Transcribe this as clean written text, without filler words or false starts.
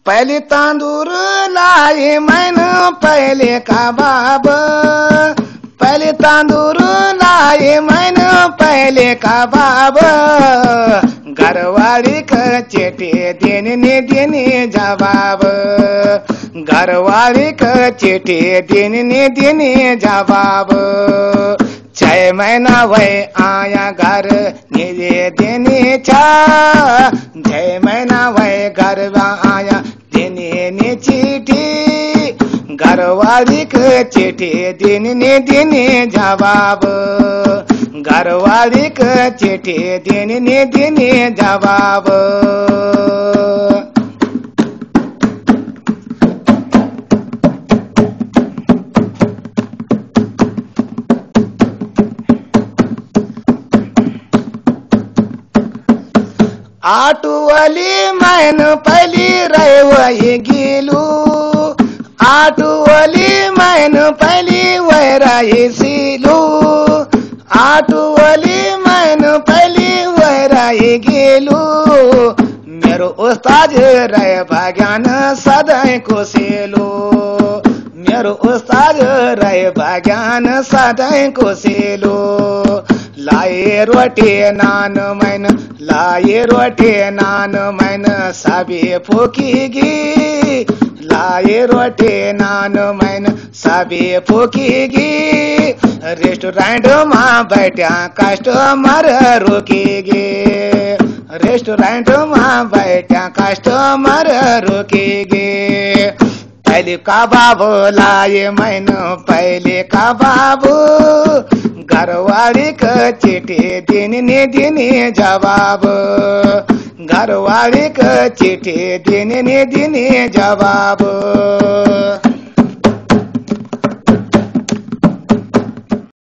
पहले तांदूर लाए मैंने पहले कबाब, पहले तांदूर लाए मैंने पहले कबाब, घरवाली का चिट्ठी देने जवाब, घरवाली का चिट्ठी देने जवाब। 6 महीना वही आया घर निजे देने छा, 6 महीना वही घर आया देने चिट्ठी, घरवाली का चिट्ठी देने जवाब, घरवाली का चिट्ठी देने जवाब। आटू वाली मैन पहली रहे वही गेलू, आटू वाली मैन पहली वह रही सीलू, आटू वाली मैन पहली वह रही गेलू। मेरो उस्ताद रहे भाग्यान सदाई को सेलू, मेरो उस्ताद रहे भाग्यान सदाई को सेलू। लाए रोटी नान मैन, लाए रोटी नान मैन सभी फूकीगी, लाए रोटी नान मैन सभी फूकीगी। रेस्टोरेंट में बैठा कस्टमर रुकेगी, रेस्टोरेंट में बैठा कस्टमर रुकेगी। पहले कबाब लाए मैंने पहले कबाब, घरवाली का चिट्ठी देने जवाब, घरवाली का चिट्ठी देने जवाब।